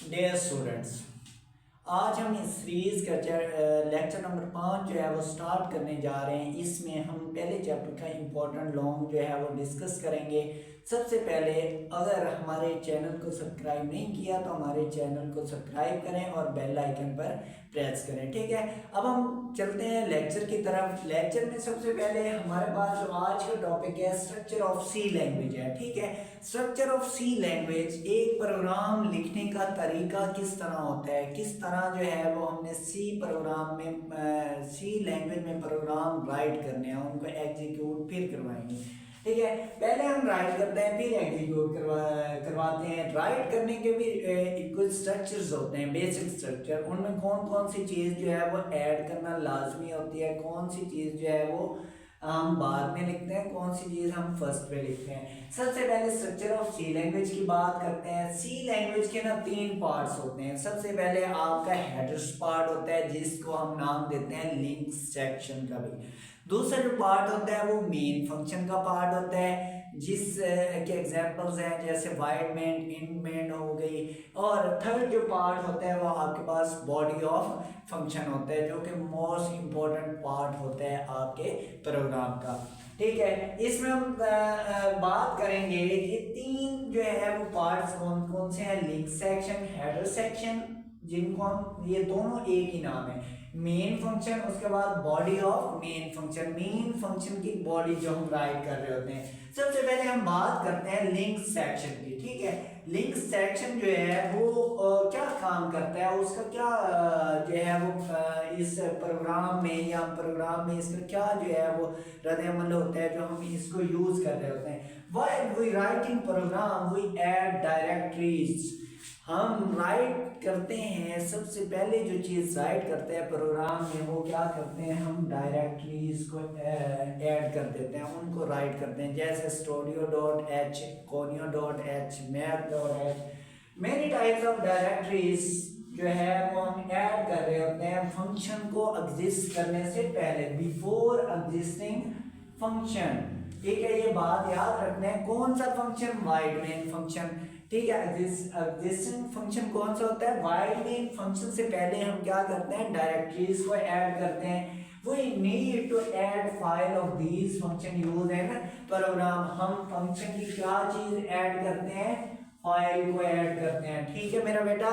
Dear students, आज हम इस सीरीज़ का लेक्चर नंबर 5 जो है वो स्टार्ट करने जा रहे हैं। इसमें हम पहले चैप्टर का इम्पोर्टेंट लॉन्ग जो है वो डिस्कस करेंगे। सबसे पहले अगर हमारे चैनल को सब्सक्राइब नहीं किया तो हमारे चैनल को सब्सक्राइब करें और बेल आइकन पर प्रेस करें। ठीक है, अब हम चलते हैं लेक्चर की तरफ। लेक्चर में सबसे पहले हमारे पास जो आज का टॉपिक है स्ट्रक्चर ऑफ सी लैंग्वेज है। ठीक है, स्ट्रक्चर ऑफ सी लैंग्वेज, एक प्रोग्राम लिखने का तरीका किस तरह होता है, किस तरह जो है वो हमने सी प्रोग्राम में सी लैंग्वेज में प्रोग्राम राइट करने हैं, उनको एग्जीक्यूट फिर करवाएंगे। ठीक है, पहले हम राइट करते हैं फिर एग्जीक्यूट करवाते हैं। राइट करने के भी कुछ स्ट्रक्चर्स होते हैं, बेसिक स्ट्रक्चर। उनमें कौन कौन सी चीज़ जो है वो ऐड करना लाजमी होती है, कौन सी चीज़ जो है वो हम बाद में लिखते हैं, कौन सी चीज़ हम फर्स्ट पे लिखते हैं। सबसे पहले स्ट्रक्चर ऑफ सी लैंग्वेज की बात करते हैं। सी लैंग्वेज के ना 3 पार्ट्स होते हैं। सबसे पहले आपका हेडर्स पार्ट होता है जिसको हम नाम देते हैं लिंक सेक्शन का भी। दूसरा जो पार्ट होता है वो मेन फंक्शन का पार्ट होता है, जिस के एग्जांपल्स हैं जैसे वाइड मेन, इन मेन हो गई। और थर्ड जो पार्ट होता है वो आपके पास बॉडी ऑफ फंक्शन होता है, जो कि मोस्ट इम्पोर्टेंट पार्ट होता है आपके प्रोग्राम का। ठीक है, इसमें हम बात करेंगे कि 3 जो है वो पार्ट्स कौन कौन से हैं, लिंक सेक्शन, हेडर सेक्शन, जिनको हम ये दोनों एक ही नाम है, मेन फंक्शन, उसके बाद body of main function, main function की बॉडी जो हम राइट कर रहे होते हैं। सबसे पहले हम बात करते हैं लिंक सेक्शन की। ठीक है, लिंक सेक्शन जो है वो क्या काम करता है, उसका क्या जो है वो इस प्रोग्राम में या प्रोग्राम में इसका क्या जो है वो रद्द-ए-अमल होता है जो हम इसको यूज कर रहे होते हैं। While we writing program we add directories, हम राइट करते हैं, सबसे पहले जो चीज़ राइट करते हैं प्रोग्राम में वो क्या करते हैं, हम डायरेक्टरीज को ऐड कर देते हैं, उनको राइट करते हैं। जैसे studio.h, conio.h, math.h, many types of directories जो है वो हम ऐड कर रहे होते हैं फंक्शन को एग्जिस्ट करने से पहले, बिफोर एग्जिस्टिंग फंक्शन। ठीक है, ये बात याद रखना है। कौन सा फंक्शन, वाइड मेन फंक्शन। ठीक है, एग्जिस्टिंग फंक्शन कौन सा होता है, वाइड मेन फंक्शन से पहले हम क्या करते हैं, डायरेक्टरीज को ऐड करते हैं। We need to add file of these function use in program. हम फंक्शन की क्या चीज ऐड करते हैं, फाइल को ऐड करते हैं। ठीक है मेरा बेटा,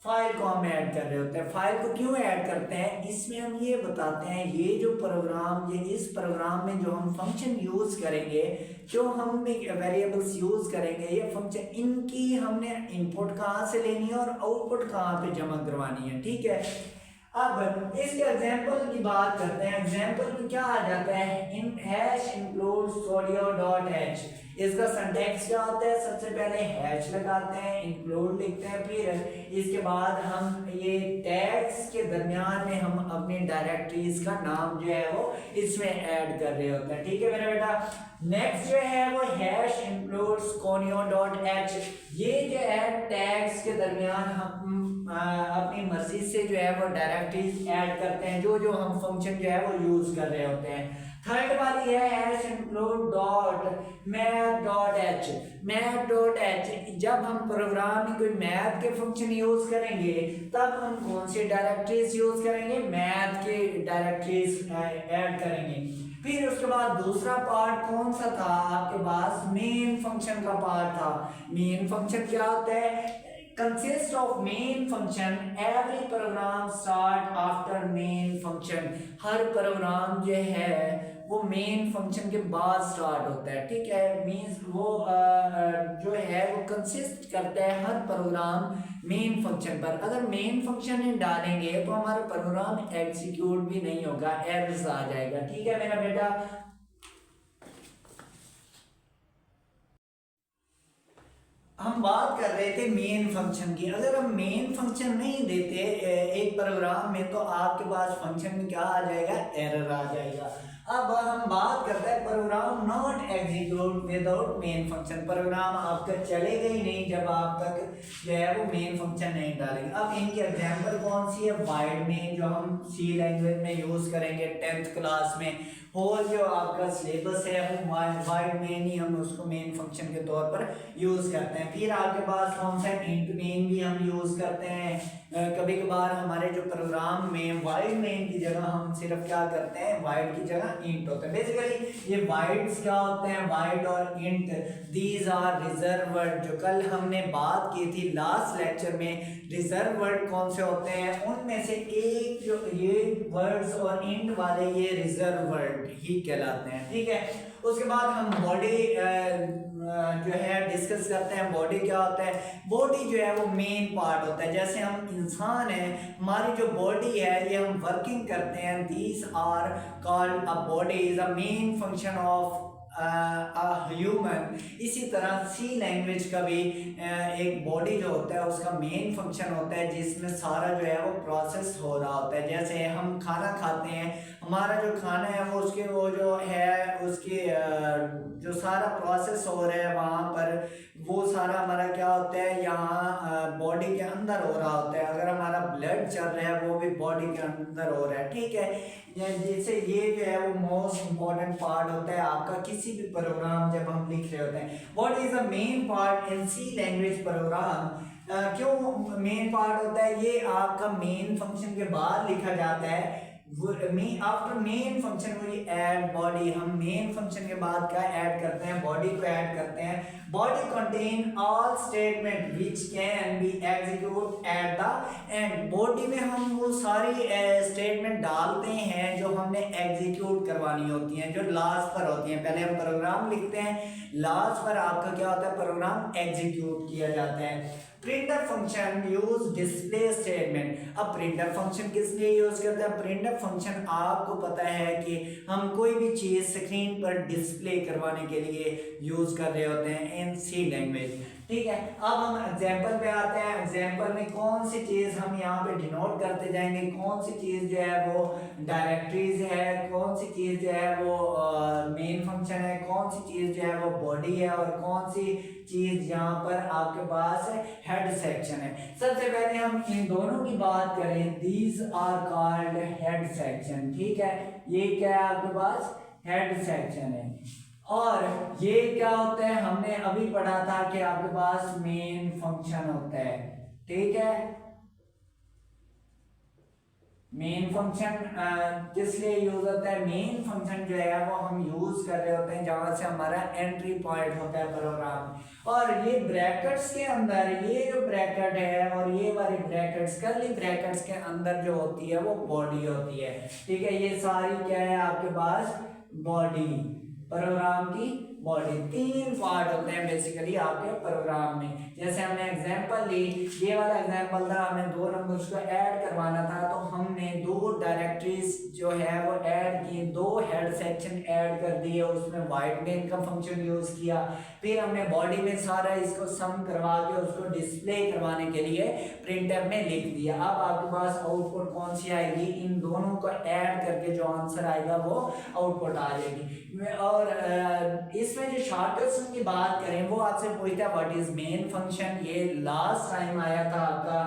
फाइल को हम ऐड कर रहे होते हैं। फाइल को क्यों ऐड करते हैं, इसमें हम ये बताते हैं, ये जो प्रोग्राम, ये इस प्रोग्राम में जो हम फंक्शन यूज करेंगे, जो हम वेरिएबल्स यूज करेंगे, ये फंक्शन, इनकी हमने इनपुट कहाँ से लेनी है और आउटपुट कहाँ पे जमा करवानी है। ठीक है, अब इसके एग्जांपल की बात करते हैं। एग्जांपल में क्या आ जाता है, इन हैश इंक्लूड studio.h, इसका सिंटैक्स क्या होता है, सबसे पहले हैश लगाते हैं, इंक्लूड लिखते हैं, फिर इसके बाद हम ये टैग्स के दरमियान में हम अपनी डायरेक्टरीज का नाम जो है वो इसमें ऐड कर रहे होते हैं। ठीक है मेरा बेटा, नेक्स्ट जो है वो हैश इंक्लूड्स conio.h, ये जो है टैग्स के दरमियान हम अपनी मर्जी से जो है वो डायरेक्टरीज ऐड करते हैं, जो जो हम फंक्शन जो है वो यूज कर रहे होते हैं। थर्ड वाली है hash include dot math.h, math.h, जब हम प्रोग्राम में कोई मैथ के फंक्शन यूज करेंगे तब हम कौन सी डायरेक्टरीज यूज करेंगे, मैथ के डायरेक्टरीज ऐड करेंगे। फिर उसके बाद दूसरा पार्ट कौन सा था आपके पास, मेन फंक्शन का पार्ट था। मेन फंक्शन क्या होता है, consist of main function, every program start after main function, her programme जो है वो मेन फंक्शन के बाद स्टार्ट होता है। ठीक है, मींस वो जो है वो कंसिस्ट करता है हर प्रोग्राम मेन फंक्शन पर। अगर मेन फंक्शन में डालेंगे तो हमारा प्रोग्राम एग्जीक्यूट भी नहीं होगा, एरर्स आ जाएगा। ठीक है मेरा बेटा, हम बात कर रहे थे मेन फंक्शन की। अगर हम मेन फंक्शन नहीं देते एक प्रोग्राम में तो आपके पास फंक्शन में क्या आ जाएगा, एरर आ जाएगा। अब हम बात करते हैं program not execute without main function, program आपका चलेगा ही नहीं जब आप तक जो है वो मेन फंक्शन नहीं डालेंगे। अब इनकी एग्जांपल कौन सी है, वाइड मेन जो हम सी लैंग्वेज में यूज करेंगे 10th क्लास में, होल जो आपका सिलेबस है वो वाइड मेन ही हम उसको मेन फंक्शन के तौर पर यूज़ करते हैं। फिर आपके पास कौन सा इंट मेन भी हम यूज़ करते हैं। कभी कभार हमारे जो प्रोग्राम में वाइड मेन की जगह हम सिर्फ क्या करते हैं, वाइड की जगह इंट होते हैं। बेसिकली ये वाइड्स क्या होते हैं, वाइड और int, these are reserve word. जो कल हमने बात की थी लास्ट लेक्चर में, रिजर्व वर्ड कौन से होते हैं, उनमें से एक जो ये वर्ड्स और इंट वाले ये रिजर्व वर्ड ही कहलाते हैं। ठीक है, उसके बाद हम बॉडी जो है डिस्कस करते हैं। बॉडी क्या होता है, बॉडी जो है वो मेन पार्ट होता है। जैसे हम इंसान हैं, हमारी जो बॉडी है ये हम वर्किंग करते हैं, these are called a body is a main function of human. इसी तरह सी लैंग्वेज का भी एक बॉडी जो होता है उसका मेन फंक्शन होता है जिसमें सारा जो है वो प्रोसेस हो रहा होता है। जैसे हम खाना खाते हैं, हमारा जो खाना है वो उसके वो जो है उसके जो सारा प्रोसेस हो रहा है वहाँ पर, वो सारा हमारा क्या होता है यहाँ बॉडी के अंदर हो रहा होता है। अगर हमारा ब्लड चल रहा है वो भी बॉडी के अंदर हो रहा है। ठीक है, जैसे ये जो है वो मोस्ट इम्पॉर्टेंट पार्ट होता है आपका किसी भी प्रोग्राम जब हम लिख रहे होते हैं। What is a main part in C language program. क्यों मेन पार्ट होता है, ये आपका मेन फंक्शन के बाद लिखा जाता है। After main function we add body. हम मेन फंक्शन के बाद क्या ऐड करते हैं, बॉडी को ऐड करते हैं। Body contain all statement which can be execute at the end. Body में हम वो सारी स्टेटमेंट डालते हैं जो हमने एग्जीक्यूट करवानी होती हैं, जो लास्ट पर होती हैं। पहले हम प्रोग्राम लिखते हैं, लास्ट पर आपका क्या होता है, प्रोग्राम एग्जीक्यूट किया जाता है। Printer function use display statement. अब प्रिंटर फंक्शन किस लिए यूज करते हैं, प्रिंटर फंक्शन आपको पता है कि हम कोई भी चीज स्क्रीन पर डिस्प्ले करवाने के लिए यूज कर रहे होते हैं इन सी लैंग्वेज। ठीक है, अब हम एग्जाम्पल पे आते हैं। एग्जाम्पल में कौन सी चीज हम यहाँ पे डिनोट करते जाएंगे, कौन सी चीज जो है वो डायरेक्टरीज है, कौन सी चीज जो है वो मेन फंक्शन है, कौन सी चीज जो है वो बॉडी है, और कौन सी चीज यहाँ पर आपके पास हेड सेक्शन है। सबसे पहले हम इन दोनों की बात करें, these are called head section. ठीक है, ये क्या है आपके पास, हेड सेक्शन है। और ये क्या होता है, हमने अभी पढ़ा था कि आपके पास मेन फंक्शन होता है। ठीक है, मेन फंक्शन किस लिए यूज होता है, मेन फंक्शन जो है वो हम यूज कर रहे होते हैं जहां से हमारा एंट्री पॉइंट होता है प्रोग्राम। और ये ब्रैकेट्स के अंदर, ये जो ब्रैकेट है और ये वाली ब्रैकेट्स, कर्ली ब्रैकेट्स के अंदर जो होती है वो बॉडी होती है। ठीक है, ये सारी क्या है आपके पास, बॉडी, प्रोग्राम की बॉडी। तीन पार्ट होते हैं बेसिकली आपके प्रोग्राम में। जैसे हमने एग्जांपल ली, ये वाला एग्जांपल था, हमें दो नंबर्स को ऐड करवाना था, तो हमने दो डायरेक्टरीज जो है वो ऐड की, दो हेड सेक्शन ऐड कर दिए, उसमें वाइड मेन का फंक्शन यूज किया। फिर हमने बॉडी में सारा इसको सम करवा के उसको डिस्प्ले करवाने के लिए प्रिंटर में लिख दिया। अब आपके पास आउटपुट कौन सी आएगी, इन दोनों को ऐड करके जो आंसर आएगा वो आउटपुट आ जाएगी। और इसमें जो शॉर्टेस्ट की बात करें, वो आपसे पूछता है व्हाट इज मेन फंक्शन। ये लास्ट टाइम आया था आपका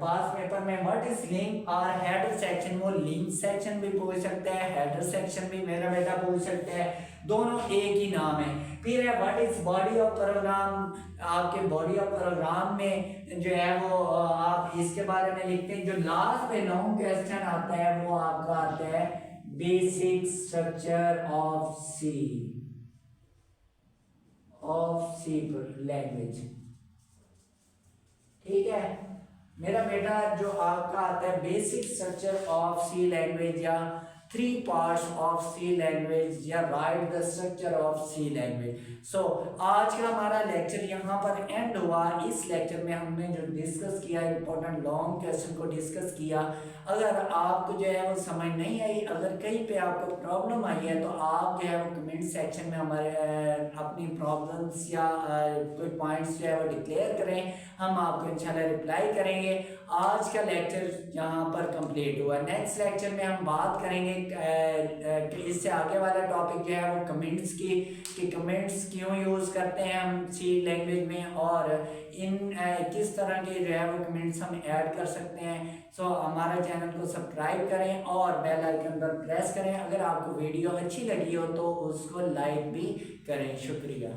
पास पेपर में। व्हाट इज लिंक और हेडर सेक्शन, वो लिंक सेक्शन भी पूछ सकता है, हेडर सेक्शन भी मेरा बेटा पूछ सकता है, दोनों एक ही नाम है। फिर है what is body of program. आपके बॉडी ऑफ प्रोग्राम में जो है वो आप इसके बारे में लिखते हैं। जो लास्ट में लॉन्ग क्वेश्चन आता है वो आपका आता है basic structure of C language. ठीक है मेरा बेटा, जो आपका आता है basic structure of C language या 3 parts of C language या write the structure of C language। सो आज का हमारा लेक्चर यहाँ पर एंड हुआ। इस लेक्चर में हमने जो डिस्कस किया, इंपॉर्टेंट लॉन्ग क्वेश्चन को डिस्कस किया। अगर आपको जो है वो समझ नहीं आई, अगर कहीं पे आपको प्रॉब्लम आई है, तो आप जो है वो कमेंट सेक्शन में हमारे अपनी प्रॉब्लम्स या कोई पॉइंट्स जो है वो डिक्लेयर करें, हम आपको इंशाल्लाह रिप्लाई करेंगे। आज का लेक्चर यहाँ पर कंप्लीट हुआ। नेक्स्ट लेक्चर में हम बात करेंगे इससे आगे वाला टॉपिक जो है वो कमेंट्स की, कि कमेंट्स क्यों यूज़ करते हैं हम सी लैंग्वेज में, और इन किस तरह के जो है वो कमेंट्स हम ऐड कर सकते हैं। सो हमारा चैनल को सब्सक्राइब करें और बेल आइकन पर प्रेस करें। अगर आपको वीडियो अच्छी लगी हो तो उसको लाइक भी करें। शुक्रिया।